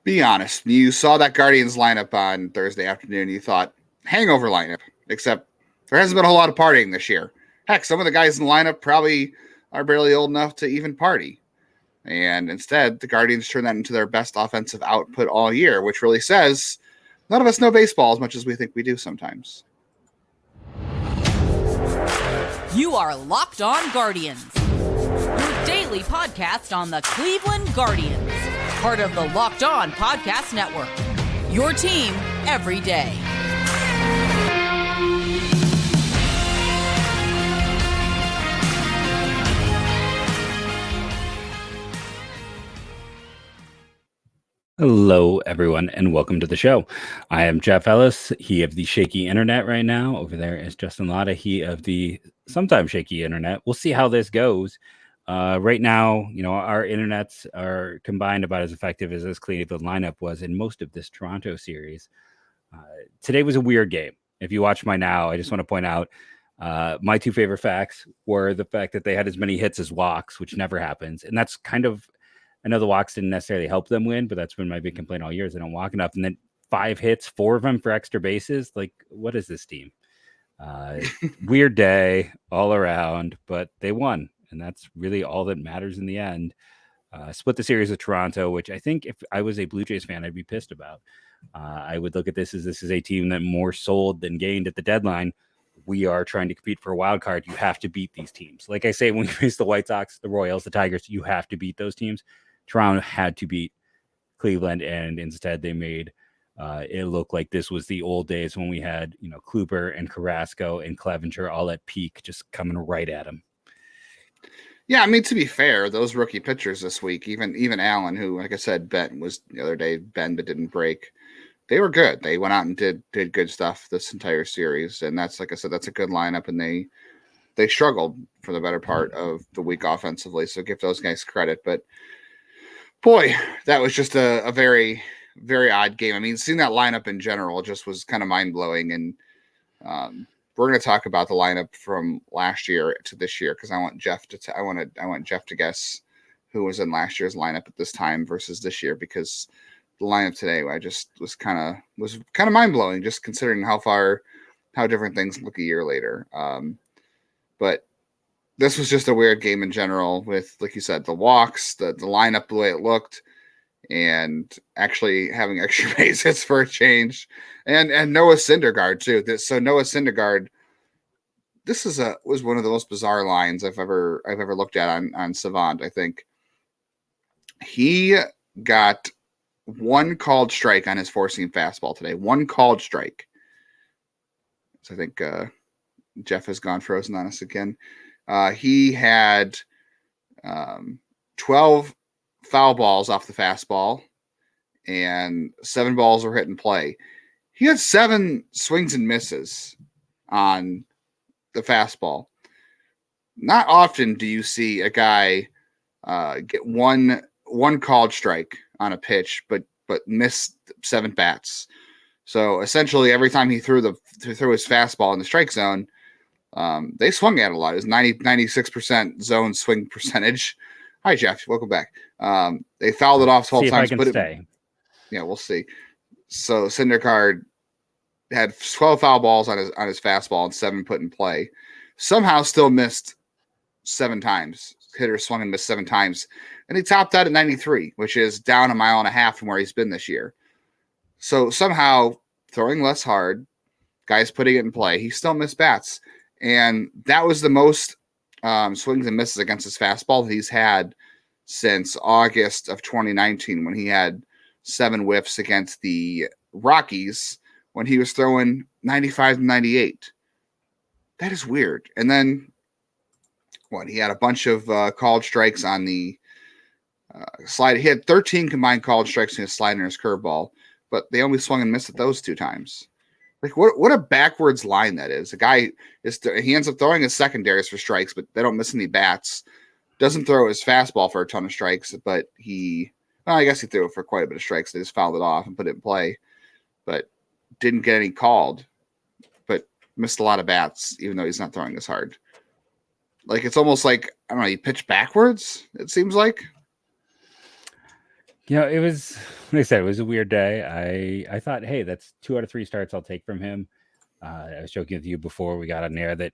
Be honest. You saw that Guardians lineup on Thursday afternoon. You thought, hangover lineup, except there hasn't been a whole lot of partying this year. Heck, some of the guys in the lineup probably are barely old enough to even party. And instead, the Guardians turned that into their best offensive output all year, which really says none of us know baseball as much as we think we do sometimes. You are Locked On Guardians, your daily podcast on the Cleveland Guardians, part of the Locked On Podcast Network, your team every day. Hello, everyone, and welcome to the show. I am Jeff Ellis, he of the shaky internet right now. Over there is Justin Latta, he of the sometimes shaky internet. We'll see how this goes. Right now, our internets are combined about as effective as this Cleveland lineup was in most of this Toronto series. Today was a weird game. If you watch my now, I just want to point out my two favorite facts were the fact that they had as many hits as walks, which never happens. And that's kind of, I know the walks didn't necessarily help them win, but that's been my big complaint all year is they don't walk enough. And then 5 hits, 4 of them for extra bases. Like, what is this team? Weird day all around, but they won. And that's really all that matters in the end. Split the series with Toronto, which I think if I was a Blue Jays fan, I'd be pissed about. I would look at this is a team that more sold than gained at the deadline. We are trying to compete for a wild card. You have to beat these teams. Like I say, when you face the White Sox, the Royals, the Tigers, you have to beat those teams. Toronto had to beat Cleveland, and instead they made it look like this was the old days when we had, Kluber and Carrasco and Clevenger all at peak, just coming right at them. Yeah, I mean, to be fair, those rookie pitchers this week, even Allen, who, like I said, Ben was the other day, Ben but didn't break. They were good. They went out and did good stuff this entire series, and that's, like I said, that's a good lineup, and they struggled for the better part of the week offensively. So give those guys credit, but boy, that was just a very, very odd game. I mean, seeing that lineup in general just was kind of mind-blowing. And we're going to talk about the lineup from last year to this year because I want Jeff to I want Jeff to guess who was in last year's lineup at this time versus this year, because the lineup today was kind of mind-blowing just considering how different things look a year later. But this was just a weird game in general with, like you said, the walks, the lineup, the way it looked, and actually having extra base hits for a change. And Noah Syndergaard, too. So Noah Syndergaard, this was one of the most bizarre lines I've ever looked at on Savant, I think. He got one called strike on his four-seam fastball today. One called strike. So I think Jeff has gone frozen on us again. He had 12 foul balls off the fastball, and 7 balls were hit in play. He had 7 swings and misses on the fastball. Not often do you see a guy get one called strike on a pitch, but miss 7 bats. So essentially, every time he threw his fastball in the strike zone, they swung at a lot. It was 96% zone swing percentage. Hi, Jeff. Welcome back. They fouled it off 12 times. Yeah, we'll see. So Syndergaard had 12 foul balls on his fastball and 7 put in play. Somehow still missed 7 times. Hitter swung and missed 7 times. And he topped that at 93, which is down 1.5 miles from where he's been this year. So somehow throwing less hard, guys putting it in play, he still missed bats. And that was the most swings and misses against his fastball that he's had since August of 2019, when he had 7 whiffs against the Rockies when he was throwing 95 and 98. That is weird. And then he had a bunch of called strikes on the slide. He had 13 combined called strikes in his slider and his curveball, but they only swung and missed at those 2 times. Like, what a backwards line that is. A guy he ends up throwing his secondaries for strikes, but they don't miss any bats. Doesn't throw his fastball for a ton of strikes, but I guess he threw it for quite a bit of strikes. They just fouled it off and put it in play, but didn't get any called, but missed a lot of bats, even though he's not throwing as hard. Like, it's almost like, I don't know, he pitched backwards, it seems like. It was like I said, it was a weird day. I thought, hey, that's 2 out of 3 starts I'll take from him. I was joking with you before we got on air that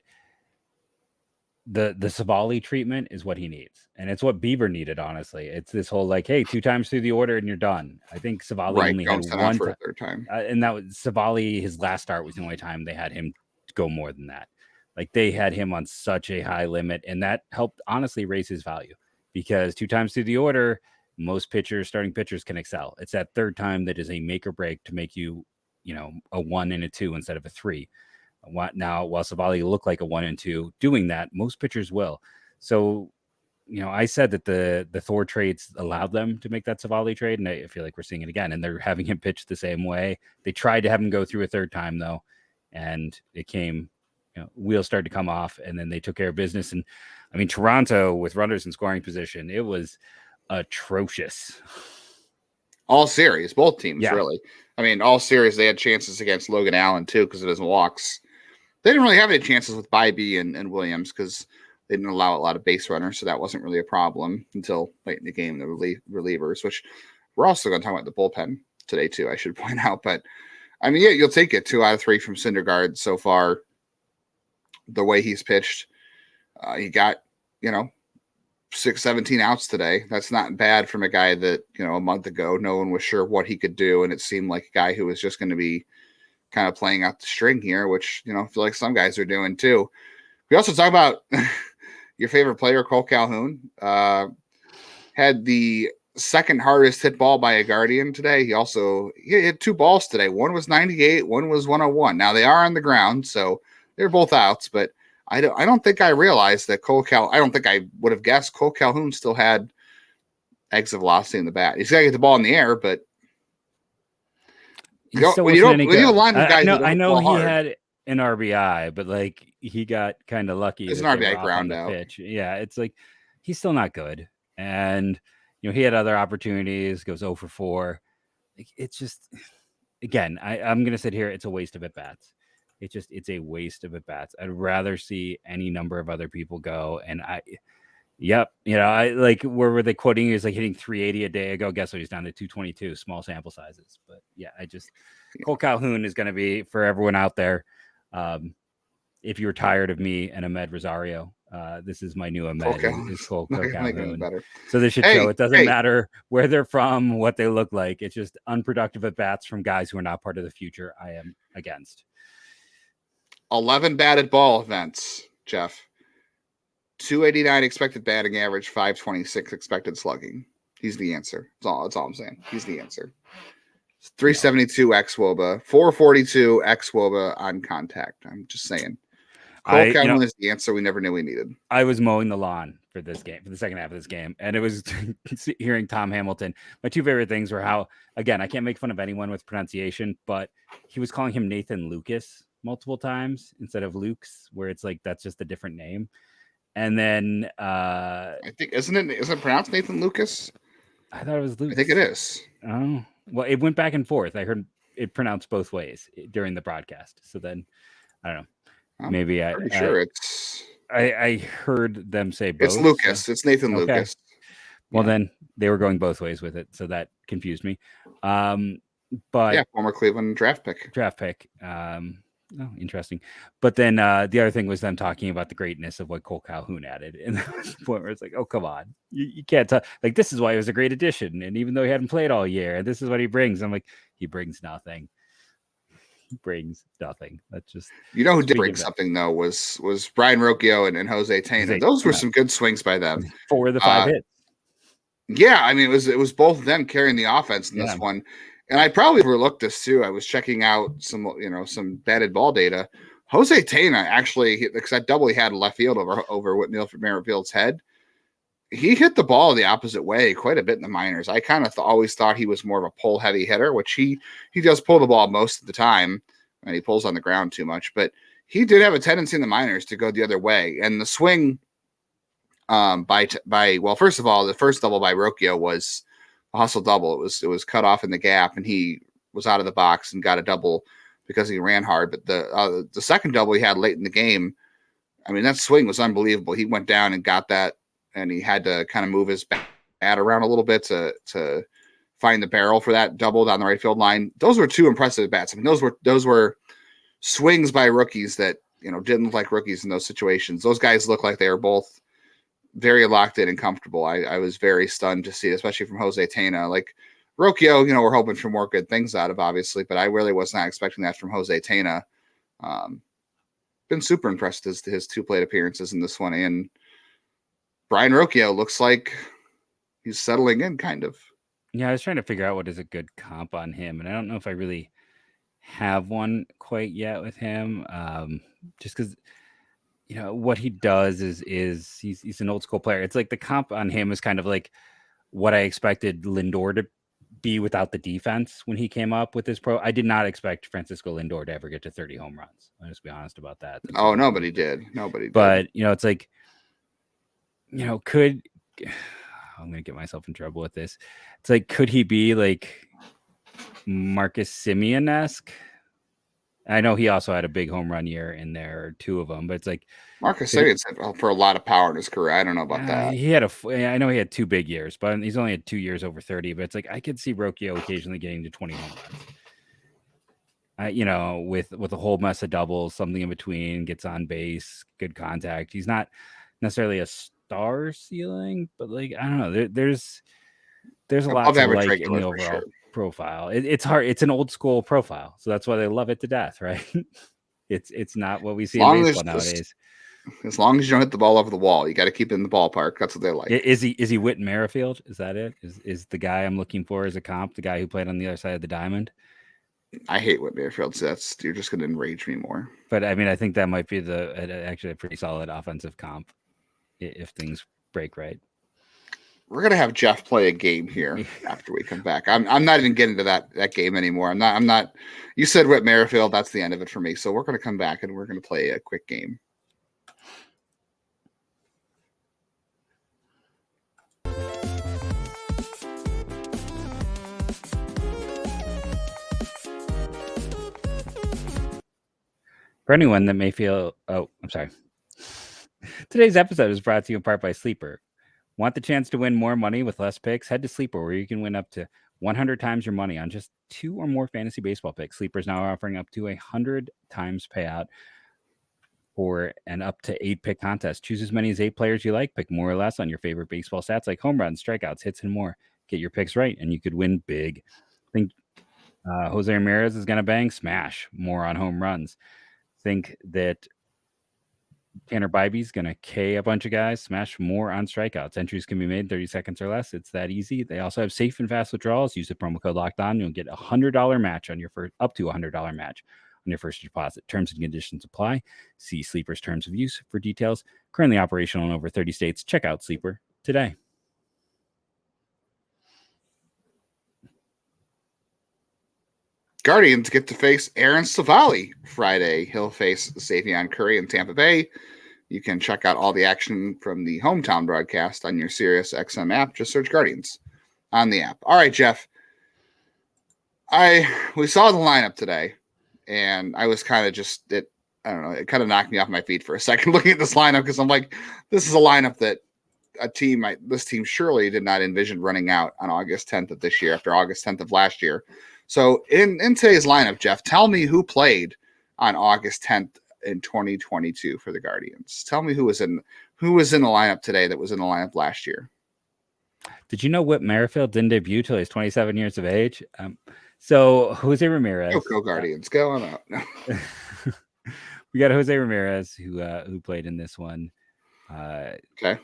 the Savali treatment is what he needs, and it's what Bieber needed. Honestly, it's this whole like, hey, 2 times through the order and you're done. I think Savali Right. only Don't had send out one for a third time. and that was Savali. His last start was the only time they had him go more than that. Like they had him on such a high limit, and that helped honestly raise his value because 2 times through the order, most starting pitchers can excel. It's that third time that is a make or break to make you, a 1 and a 2 instead of a 3. Now, while Savali looked like a 1 and 2, doing that, most pitchers will. So, I said that the Thor trades allowed them to make that Savali trade, and I feel like we're seeing it again. And they're having him pitch the same way. They tried to have him go through a third time though, and it came. Wheels started to come off, and then they took care of business. And I mean, Toronto with runners in scoring position, it was atrocious. All series, both teams, really. I mean, all series, they had chances against Logan Allen, too, because of his walks. They didn't really have any chances with Bybee and Williams because they didn't allow a lot of base runners, so that wasn't really a problem until late in the game, the relievers, which we're also going to talk about the bullpen today, too, I should point out. But, I mean, yeah, you'll take it 2 out of 3 from Syndergaard so far. The way he's pitched, he got, 17 outs today. That's not bad from a guy that, a month ago, no one was sure what he could do. And it seemed like a guy who was just going to be kind of playing out the string here, which, I feel like some guys are doing too. We also talk about your favorite player, Cole Calhoun, had the second hardest hit ball by a Guardian today. He hit 2 balls today. One was 98, one was 101. Now they are on the ground, so they're both outs, but I don't think I realized that I don't think I would have guessed Cole Calhoun still had exit velocity in the bat. He's got to get the ball in the air, but when you align with guys, I know he had an RBI, but like he got kind of lucky. It's an RBI ground out. Pitch. Yeah, it's like he's still not good, and he had other opportunities. Goes 0 for 4. It's just again, I'm gonna sit here. It's a waste of at bats. It's a waste of at bats. I'd rather see any number of other people go. And I like, where were they quoting? He was like hitting 380 a day ago. Guess what? He's down to 222, small sample sizes. But yeah, Cole Calhoun is going to be for everyone out there. If you're tired of me and Ahmed Rosario, this is my new Ahmed. Is Cole Calhoun. So this should show it doesn't matter where they're from, what they look like. It's just unproductive at bats from guys who are not part of the future. I am against. 11 batted ball events, Jeff. 289 expected batting average, 526 expected slugging. He's the answer. That's all I'm saying. He's the answer. 372 xWOBA, 442 xWOBA on contact. I'm just saying. Cole Calhoun is the answer we never knew we needed. I was mowing the lawn for this game, for the second half of this game, and it was hearing Tom Hamilton. My 2 favorite things were how, again, I can't make fun of anyone with pronunciation, but he was calling him Nathan Lucas multiple times instead of Luke's, where it's like that's just a different name. And then I think isn't it pronounced Nathan Lucas? I thought it was Lucas. I think it is. Oh, well, it went back and forth. I heard it pronounced both ways during the broadcast. So then I don't know. Maybe I'm sure it's. I heard them say both. It's Lucas. So. It's Nathan Lucas. Well, then they were going both ways with it, so that confused me. But yeah, former Cleveland draft pick. Oh, interesting. But then the other thing was them talking about the greatness of what Cole Calhoun added. And that was the point where it's like, oh, come on. You can't talk. Like, this is why he was a great addition. And even though he hadn't played all year, and this is what he brings. I'm like, he brings nothing. That's just. You know who did bring something, though, was Brian Rocchio and Jose Tena. Those were some good swings by them. 4 of the 5 hits. Yeah, I mean, it was both of them carrying the offense in this one. And I probably overlooked this too. I was checking out some batted ball data. Jose Tena actually, because that double he had left field over Whitney Merrifield's head, he hit the ball the opposite way quite a bit in the minors. I kind of always thought he was more of a pull heavy hitter, which he does pull the ball most of the time, and he pulls on the ground too much. But he did have a tendency in the minors to go the other way, and the swing first of all, the first double by Rocchio was a hustle double. It was cut off in the gap, and he was out of the box and got a double because he ran hard. But the second double he had late in the game, I mean, that swing was unbelievable. He went down and got that, and he had to kind of move his bat around a little bit to find the barrel for that double down the right field line. Those were two impressive bats. I mean, those were swings by rookies that, didn't look like rookies in those situations. Those guys look like they were both very locked in and comfortable. I was very stunned to see, especially from Jose Tena. Like Rocchio, we're hoping for more good things out of, obviously, but I really was not expecting that from Jose Tena. Been super impressed as to his 2 plate appearances in this one. And Brian Rocchio looks like he's settling in, kind of. Yeah, I was trying to figure out what is a good comp on him, and I don't know if I really have one quite yet with him. Just because what he does is he's an old school player. It's like the comp on him is kind of like what I expected Lindor to be without the defense when he came up with his pro. I did not expect Francisco Lindor to ever get to 30 home runs. I'll just be honest about that. Nobody did. But it's like, could I'm gonna get myself in trouble with this. It's like, could he be like Marcus Semien-esque? I know he also had a big home run year in there, or 2 of them, but it's like Marcus Semien for a lot of power in his career. I don't know about that. I know he had 2 big years, but he's only had 2 years over 30. But it's like I could see Rocchio occasionally getting to 20 home runs. With a whole mess of doubles, something in between, gets on base, good contact. He's not necessarily a star ceiling, but like I don't know. There's a lot to like in the overall profile. It's hard. It's an old school profile, so that's why they love it to death, right? It's not what we see in baseball nowadays. As long as you don't hit the ball over the wall, you got to keep it in the ballpark. That's what they like. Is he Whit Merrifield? Is that it? Is the guy I'm looking for as a comp the guy who played on the other side of the diamond? I hate Whit Merrifield, so you're just going to enrage me more. But I mean, I think that might be actually a pretty solid offensive comp if things break right. We're gonna have Jeff play a game here after we come back. I'm not even getting to that game anymore. I'm not. You said Whit Merrifield. That's the end of it for me. So we're gonna come back and we're gonna play a quick game. For anyone that may feel, I'm sorry. Today's episode is brought to you in part by Sleeper. Want the chance to win more money with less picks? Head to Sleeper, where you can win up to 100 times your money on just 2 or more fantasy baseball picks. Sleeper is now offering up to 100 times payout for an up to 8 pick contest. Choose as many as 8 players you like. Pick more or less on your favorite baseball stats like home runs, strikeouts, hits, and more. Get your picks right, and you could win big. Think Jose Ramirez is going to bang, smash more on home runs. Think that Tanner Bybee's going to K a bunch of guys, smash more on strikeouts. Entries can be made 30 seconds or less. It's that easy. They also have safe and fast withdrawals. Use the promo code Locked On. You'll get $100 match on your first, up to $100 match on your first deposit. Terms and conditions apply. See Sleeper's terms of use for details. Currently operational in over 30 states. Check out Sleeper today. Guardians get to face Aaron Savali Friday. He'll face Savion Curry in Tampa Bay. You can check out all the action from the hometown broadcast on your Sirius XM app. Just search Guardians on the app. All right, Jeff. We saw the lineup today, and I was kind of I don't know, it kind of knocked me off my feet for a second looking at this lineup because I'm like, this is a lineup that this team surely did not envision running out on August 10th of this year after August 10th of last year. So in today's lineup, Jeff, tell me who played on August 10th in 2022 for the Guardians. Tell me who was in the lineup today that was in the lineup last year. Did you know Whit Merrifield didn't debut till he's 27 years of age? So Jose Ramirez. Go Guardians. Go on out. No. We got Jose Ramirez who played in this one. Okay.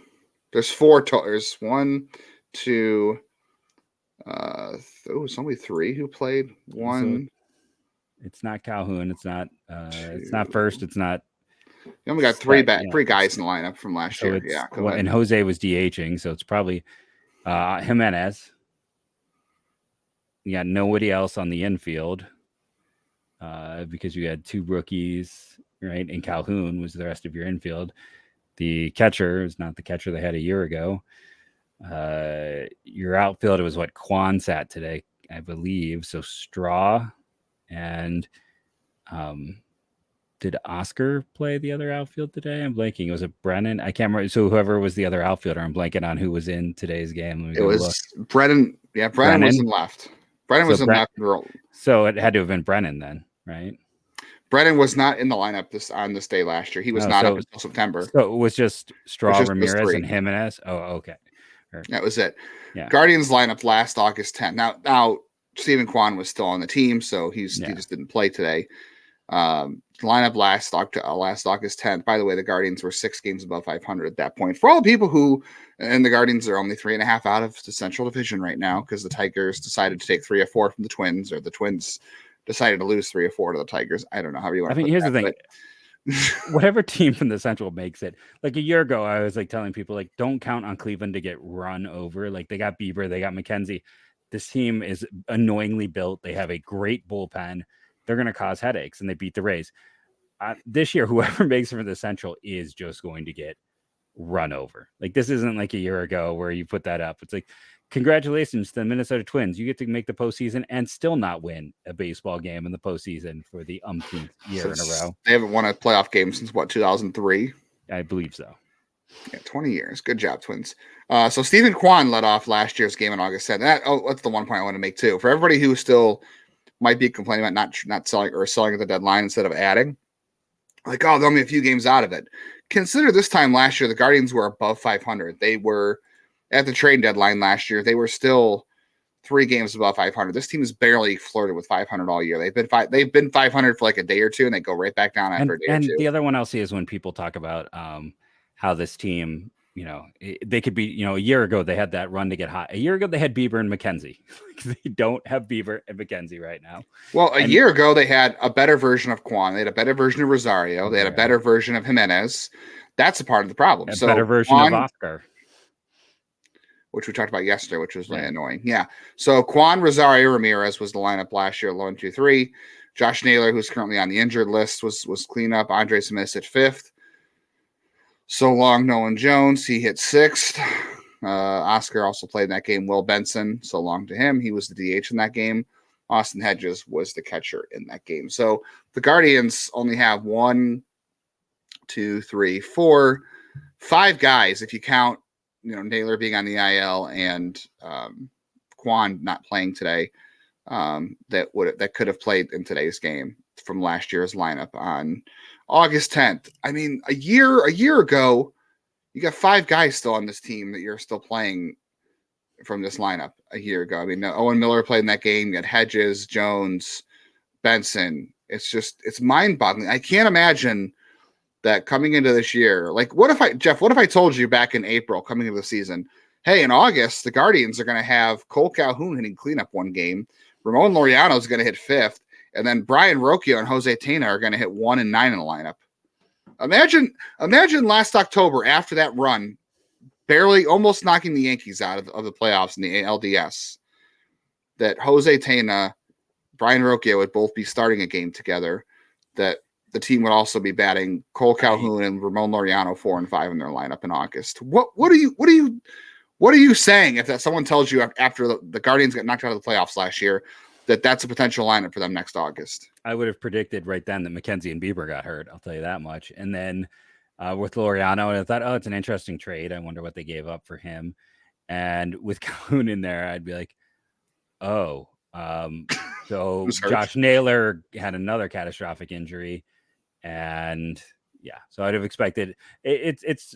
There's 4 There's 1, 2. It's only 3 who played. 1. So it's not Calhoun. It's not. It's not first. It's not. You only got 3 guys in the lineup from last year. Yeah. And Jose was DHing, so it's probably Jimenez. You got nobody else on the infield because you had 2 rookies, right? And Calhoun was the rest of your infield. The catcher is not the catcher they had a year ago. Your outfield, it was what Quan sat today, I believe. So Straw and did Oscar play the other outfield today? I'm blanking. Was it Brennan? I can't remember. So whoever was the other outfielder, I'm blanking on who was in today's game. It was Brennan. Yeah, Brennan was in left. Brennan was in left. So it had to have been Brennan then, right? Brennan was not in the lineup on this day last year. He was not up until September. So it was just Straw, Ramirez, and Jimenez. Oh, okay. That was it. Yeah. Guardians lineup last August 10th. Now Stephen Kwan was still on the team, so he just didn't play today. Lineup last August 10th. By the way, the Guardians were 6 games above 500 at that point. For all the people who, and the Guardians are only 3.5 out of the Central Division right now because the Tigers decided to take 3 or 4 from the Twins, or the Twins decided to lose 3 or 4 to the Tigers. I don't know how you want to. Here's the thing. Whatever team from the Central makes it. Like a year ago, I was like telling people, like, don't count on Cleveland to get run over. Like, they got Bieber, they got McKenzie. This team is annoyingly built. They have a great bullpen. They're going to cause headaches, and they beat the Rays. This year, whoever makes it for the Central is just going to get run over. Like, this isn't like a year ago where you put that up. It's like, congratulations to the Minnesota Twins. You get to make the postseason and still not win a baseball game in the postseason for the umpteenth year in a row. They haven't won a playoff game since 2003? I believe so. Yeah, 20 years. Good job, Twins. So Stephen Kwan led off last year's game on August 7th. That's the one point I want to make too. For everybody who still might be complaining about not selling or selling at the deadline instead of adding, like, they're only a few games out of it. Consider this time last year, the Guardians were above 500. They were at the trade deadline last year. They were still 3 games above 500. This team has barely flirted with 500 all year. They've been 500 for like a day or two, and they go right back down after a day or two. And the other one I'll see is when people talk about how this team, they could be, a year ago they had that run to get hot. A year ago they had Bieber and McKenzie. They don't have Bieber and McKenzie right now. Well, a year ago they had a better version of Kwan. They had a better version of Rosario. They had a better version of Jimenez. That's a part of the problem. A better version of Oscar, which we talked about yesterday, which was really annoying. Yeah. So Kwan, Rosario, Ramirez was the lineup last year, 1, 2, 3. Josh Naylor, who's currently on the injured list, was cleanup. Andres Smith at 5th. So long, Nolan Jones. He hit 6th. Oscar also played in that game. Will Benson, so long to him. He was the DH in that game. Austin Hedges was the catcher in that game. So the Guardians only have 1, 2, 3, 4, 5 guys, if you count, Naylor being on the IL and Kwan not playing today, that could have played in today's game from last year's lineup on August 10th. I mean, a year ago, you got 5 guys still on this team that you're still playing from this lineup a year ago. I mean, Owen Miller played in that game. You got Hedges, Jones, Benson. It's mind-boggling. I can't imagine that coming into this year. Like, what if I told you back in April coming into the season, hey, in August, the Guardians are going to have Cole Calhoun hitting cleanup one game. Ramon Laureano is going to hit 5th. And then Brian Rocchio and Jose Tena are going to hit 1 and 9 in the lineup. Imagine last October after that run, barely almost knocking the Yankees out of the playoffs in the ALDS, that Jose Tena, Brian Rocchio would both be starting a game together, that the team would also be batting Cole Calhoun and Ramon Laureano 4 and 5 in their lineup in August. What are you saying if that someone tells you after the Guardians got knocked out of the playoffs last year that's a potential lineup for them next August? I would have predicted right then that McKenzie and Bieber got hurt. I'll tell you that much. And then with Laureano, and I thought, it's an interesting trade. I wonder what they gave up for him. And with Calhoun in there, I'd be like, so Josh Naylor had another catastrophic injury. And so I'd have expected it's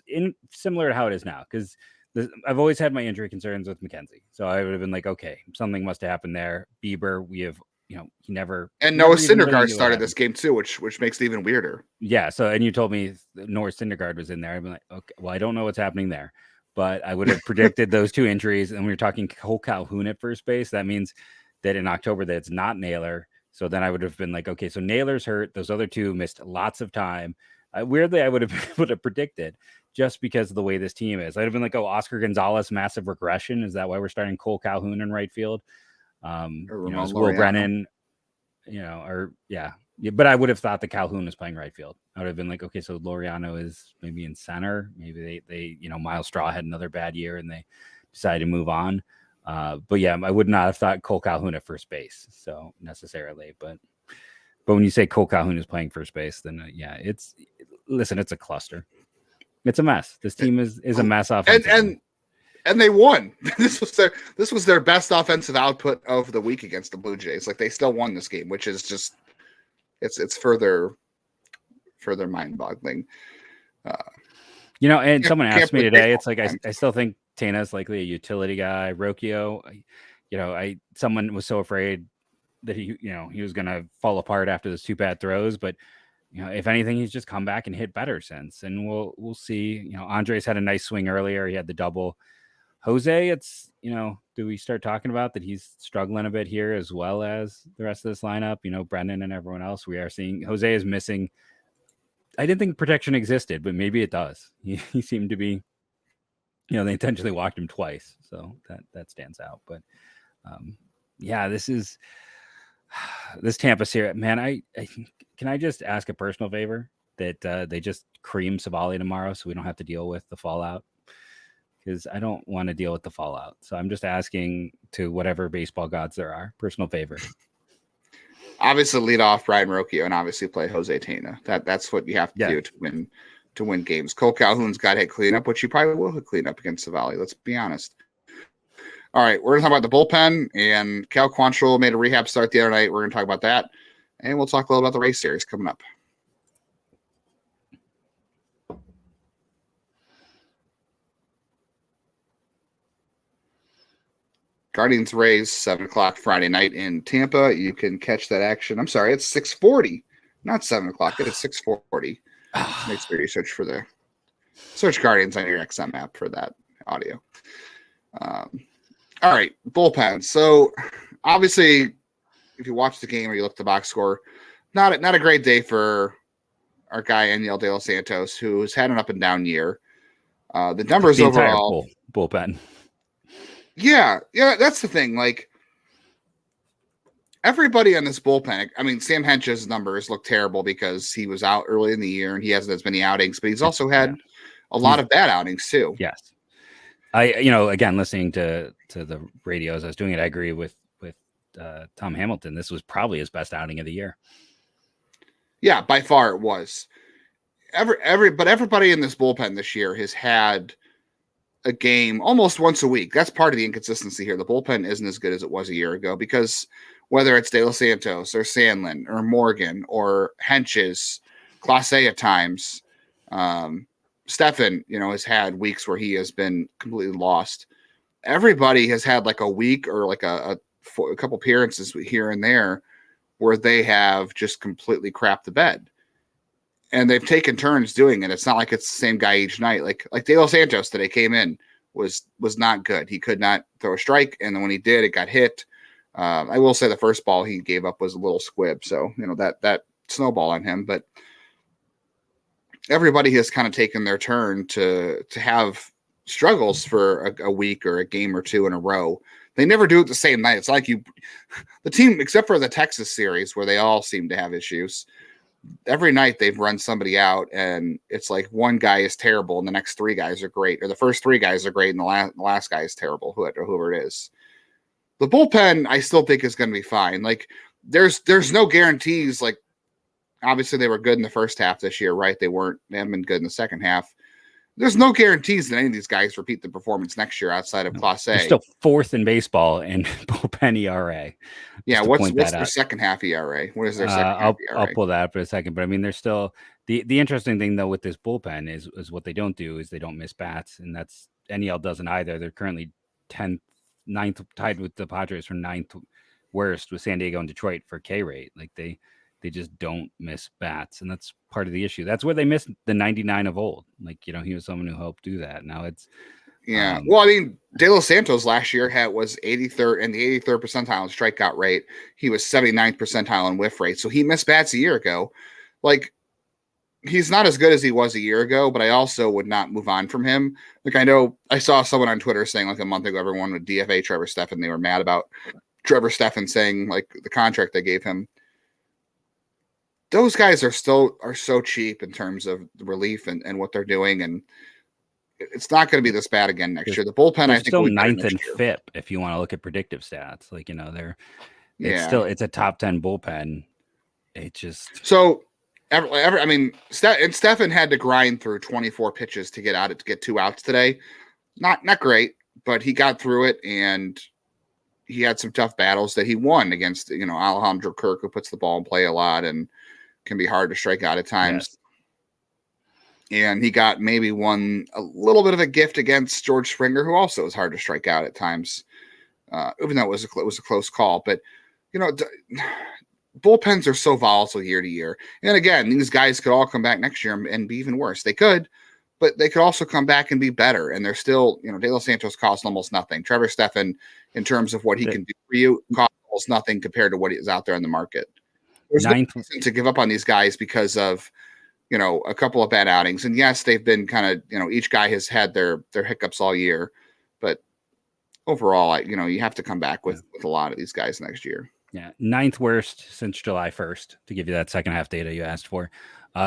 similar to how it is now, because I've always had my injury concerns with McKenzie. So I would have been like, okay, something must have happened there. Bieber, we have, he never. And Noah Syndergaard started this game too, which makes it even weirder. Yeah. So, and you told me Noah Syndergaard was in there. I'd be like, okay, well, I don't know what's happening there, but I would have predicted those 2 injuries. And we were talking Cole Calhoun at first base. That means that in October that it's not Naylor. So then I would have been like, okay, so Naylor's hurt. Those other 2 missed lots of time. Weirdly, I would have been able to predict it just because of the way this team is. I'd have been like, Oscar Gonzalez, massive regression. Is that why we're starting Cole Calhoun in right field? Will Brennan, but I would have thought that Calhoun was playing right field. I would have been like, okay, so Laureano is maybe in center. Maybe they Miles Straw had another bad year and they decided to move on. But yeah, I would not have thought Cole Calhoun at first base. So necessarily, but when you say Cole Calhoun is playing first base, then it's a cluster. It's a mess. This team is a mess offensively. And they won. This was their best offensive output of the week against the Blue Jays. Like, they still won this game, which is just it's further mind-boggling. And someone asked me today, it's like time. I still think Tana's likely a utility guy. Rocchio, someone was so afraid that he was going to fall apart after those 2 bad throws, but if anything, he's just come back and hit better since, and we'll see. Andres had a nice swing earlier. He had the double. Jose, it's, do we start talking about that he's struggling a bit here as well as the rest of this lineup? Brendan and everyone else, we are seeing Jose is missing. I didn't think protection existed, but maybe it does. He seemed to be, they intentionally walked him twice, so that stands out. But this Tampa series, man. I can I just ask a personal favor that they just cream Savali tomorrow so we don't have to deal with the fallout, because I don't want to deal with the fallout. So I'm just asking to whatever baseball gods there are, personal favor. Obviously, lead off Brian Rocchio and obviously play Jose Tena. That's what you have to do to win games. Cole Calhoun's got to hit cleanup, which he probably will hit cleanup against Savali. Let's be honest. All right, we're going to talk about the bullpen, and Cal Quantrill made a rehab start the other night. We're going to talk about that, and we'll talk a little about the race series coming up. Guardians Rays, 7 o'clock Friday night in Tampa. You can catch that action. I'm sorry, it's 6:40, not 7 o'clock. It is 6:40. Make sure you search Guardians on your XM app for that audio. All right, bullpen. So obviously, if you watch the game or you look at the box score, not a great day for our guy Enyel De Los Santos, who's had an up and down year. The numbers the overall bullpen. Yeah, that's the thing. Like, everybody on this bullpen, I mean, Sam Hench's numbers look terrible because he was out early in the year and he hasn't as many outings, but he's also had a lot of bad outings too. Yes. Again, listening to the radios, I was doing it. I agree with Tom Hamilton. This was probably his best outing of the year. Yeah, by far it was. But everybody in this bullpen this year has had a game almost once a week. That's part of the inconsistency here. The bullpen isn't as good as it was a year ago because whether it's De Los Santos or Sandlin or Morgan or Hench's, Clase at times, Stefan, has had weeks where he has been completely lost. Everybody has had like a week or like a couple appearances here and there where they have just completely crapped the bed. And they've taken turns doing it. It's not like it's the same guy each night. Like De Los Santos today came in was not good. He could not throw a strike, and then when he did, it got hit. I will say the first ball he gave up was a little squib, so that snowball on him. But everybody has kind of taken their turn to have struggles for a week or a game or two in a row. They never do it the same night. It's like the team, except for the Texas series where they all seem to have issues. Every night they've run somebody out, and it's like one guy is terrible and the next 3 guys are great, or the first 3 guys are great and the last guy is terrible, whoever it is. The bullpen, I still think, is going to be fine. Like, there's no guarantees. Like, obviously they were good in the first half this year, right? They haven't been good in the second half. There's no guarantees that any of these guys repeat the performance next year outside of Clase. They're still 4th in baseball in bullpen ERA. Yeah, what's their second half ERA? What is their second half ERA? I'll pull that up in a second. But I mean, they're still the interesting thing though with this bullpen is what they don't do is they don't miss bats, and that's Enyel doesn't either. They're currently 10th, 9th, tied with the Padres for 9th worst with San Diego and Detroit for K rate. Like they just don't miss bats, and that's part of the issue. That's where they missed the 99 of old. Like, he was someone who helped do that. Now it's well, I mean, De Los Santos last year was 83rd in the 83rd percentile in strikeout rate. He was 79th percentile in whiff rate. So he missed bats a year ago. Like, he's not as good as he was a year ago, but I also would not move on from him. Like, I know I saw someone on Twitter saying like a month ago everyone would DFA Trevor Stephan. They were mad about Trevor Stephan saying like the contract they gave him. Those guys are so cheap in terms of the relief and what they're doing, and it's not going to be this bad again next year. The bullpen, I think, still 9th in FIP if you want to look at predictive stats. Like, it's a top 10 bullpen. It just so I mean, Stefan had to grind through 24 pitches to get 2 outs today. Not great, but he got through it, and he had some tough battles that he won against, Alejandro Kirk, who puts the ball in play a lot and can be hard to strike out at times. Yes. And he got maybe won a little bit of a gift against George Springer, who also is hard to strike out at times, even though it was a close call. But, bullpens are so volatile year to year. And again, these guys could all come back next year and be even worse. They could, but they could also come back and be better. And they're still, De Los Santos costs almost nothing. Trevor Stephan, in terms of what he can do for you, costs almost nothing compared to what is out there in the market. There's no reason to give up on these guys because of, a couple of bad outings. And yes, they've been kind of, each guy has had their hiccups all year. But overall, you have to come back with a lot of these guys next year. Yeah, 9th worst since July 1st, to give you that second half data you asked for.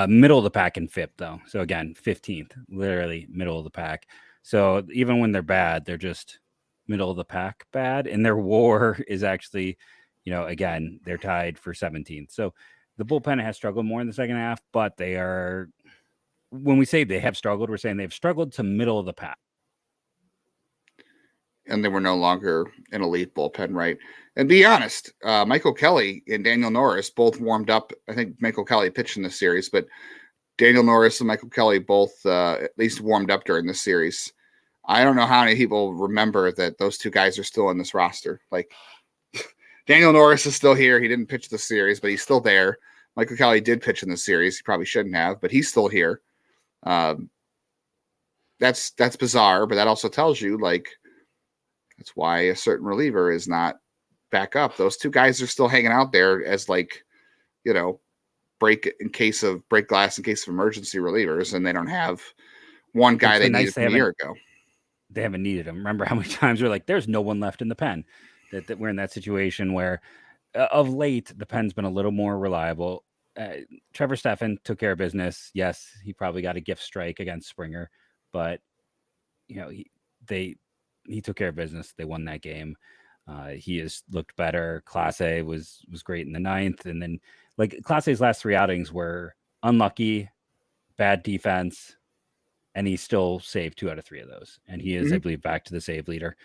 Middle of the pack in FIP, though. So again, 15th, literally middle of the pack. So even when they're bad, they're just middle of the pack bad. And their WAR is actually, again, they're tied for 17th. So the bullpen has struggled more in the second half, but they are, when we say they have struggled, we're saying they've struggled to middle of the pack. And they were no longer an elite bullpen, right? And be honest, Michael Kelly and Daniel Norris both warmed up. I think Michael Kelly pitched in this series, but Daniel Norris and Michael Kelly both at least warmed up during this series. I don't know how many people remember that those two guys are still in this roster. Like, Daniel Norris is still here. He didn't pitch the series, but he's still there. Michael Kelly did pitch in the series. He probably shouldn't have, but he's still here. That's bizarre, but that also tells you, that's why a certain reliever is not back up. Those two guys are still hanging out there as break glass in case of emergency relievers, and they don't have one guy they needed a year ago. They haven't needed him. Remember how many times we're like, there's no one left in the pen. That we're in that situation where of late the pen's been a little more reliable. Trevor Stephan took care of business. Yes, he probably got a gift strike against Springer, but he took care of business. They won that game. He has looked better. Clase was great in the 9th. And then Clase's last 3 outings were unlucky, bad defense, and he still saved 2 out of 3 of those. And he is, I believe, back to the save leader.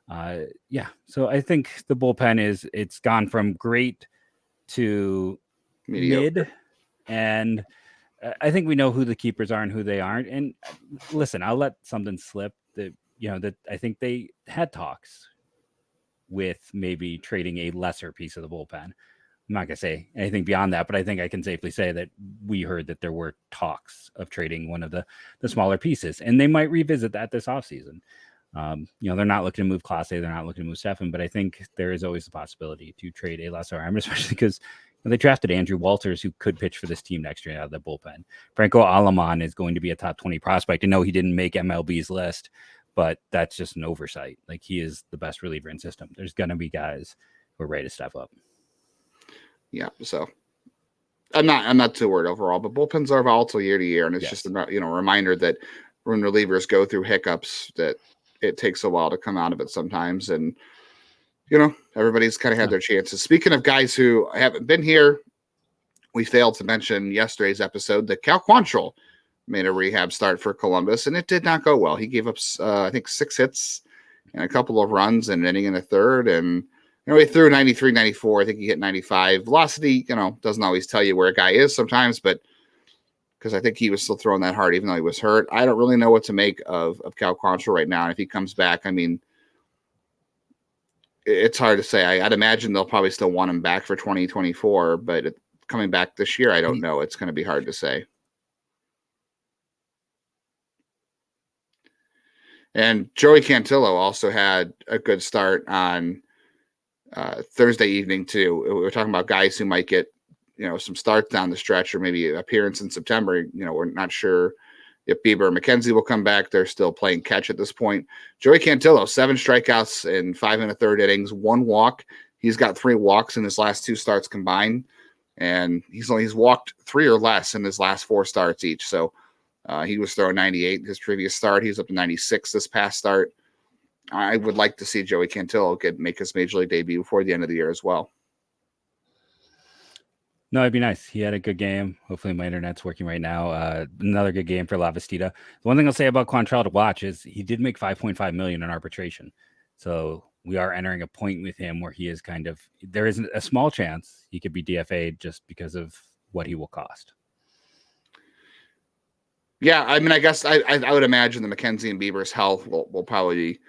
So I think the bullpen it's gone from great to mediocre. Mid. And I think we know who the keepers are and who they aren't. And listen, I'll let something slip that, that I think they had talks with maybe trading a lesser piece of the bullpen. I'm not going to say anything beyond that, but I think I can safely say that we heard that there were talks of trading one of the smaller pieces, and they might revisit that this offseason. They're not looking to move Clase, they're not looking to move Stephan, but I think there is always the possibility to trade a lesser arm, especially because they drafted Andrew Walters, who could pitch for this team next year out of the bullpen. Franco Aleman is going to be a top 20 prospect. I know he didn't make MLB's list, but that's just an oversight. He is the best reliever in system. There's going to be guys who are ready to step up. Yeah, so I'm not too worried overall, but bullpens are volatile year to year, and it's just a reminder that when relievers go through hiccups, that it takes a while to come out of it sometimes, and everybody's kind of had their chances. Speaking of guys who haven't been here, we failed to mention yesterday's episode that Cal Quantrill made a rehab start for Columbus, and it did not go well. He gave up, I think, 6 hits and a couple of runs and an inning in the 3rd, and he threw 93, 94. I think he hit 95. Velocity, doesn't always tell you where a guy is sometimes, but because I think he was still throwing that hard even though he was hurt. I don't really know what to make of Cal Quantrill right now. And if he comes back, it's hard to say. I'd imagine they'll probably still want him back for 2024, but coming back this year, I don't know. It's going to be hard to say. And Joey Cantillo also had a good start on Thursday evening too. We were talking about guys who might get, some starts down the stretch or maybe appearance in September. We're not sure if Bieber or McKenzie will come back. They're still playing catch at this point. Joey Cantillo, 7 strikeouts in 5 1/3 innings, 1 walk. He's got 3 walks in his last 2 starts combined, and he's walked 3 or less in his last 4 starts each. So he was throwing 98 his previous start. He was up to 96 this past start. I would like to see Joey Cantillo make his major league debut before the end of the year as well. No, it'd be nice. He had a good game. Hopefully my internet's working right now. Another good game for Lavastida. The one thing I'll say about Quantrill to watch is he did make $5.5 million in arbitration. So we are entering a point with him where he is there isn't a small chance he could be DFA'd just because of what he will cost. Yeah, I mean, I guess I would imagine the McKenzie and Bieber's health will probably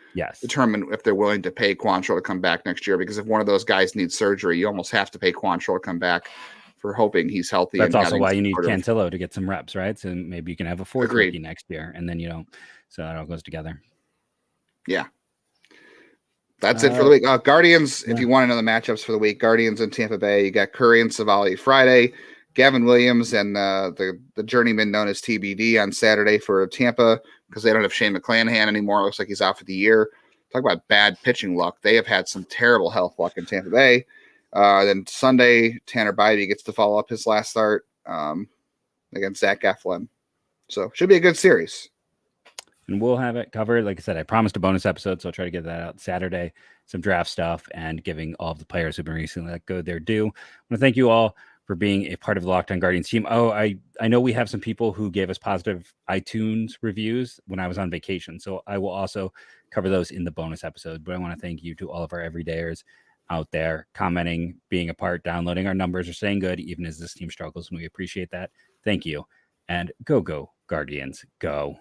determine if they're willing to pay Quantrill to come back next year. Because if one of those guys needs surgery, you almost have to pay Quantrill to come back for hoping he's healthy. That's also why you need Cantillo to get some reps, right? So maybe you can have a fourth rookie next year, and then you don't. So it all goes together. Yeah. That's it for the week. Guardians, if you want to know the matchups for the week, Guardians in Tampa Bay, you got Curry and Savali Friday, Gavin Williams and the journeyman known as TBD on Saturday for Tampa because they don't have Shane McClanahan anymore. It looks like he's out for the year. Talk about bad pitching luck. They have had some terrible health luck in Tampa Bay. Then Sunday, Tanner Bybee gets to follow up his last start against Zach Eflin. So should be a good series. And we'll have it covered. Like I said, I promised a bonus episode, so I'll try to get that out Saturday. Some draft stuff and giving all of the players who've been recently let go their due. I want to thank you all for being a part of the Locked On Guardians team. Oh, I know we have some people who gave us positive iTunes reviews when I was on vacation, so I will also cover those in the bonus episode. But I want to thank you to all of our everydayers out there commenting, being a part, downloading. Our numbers are staying good, even as this team struggles, and we appreciate that. Thank you. And go Guardians, go.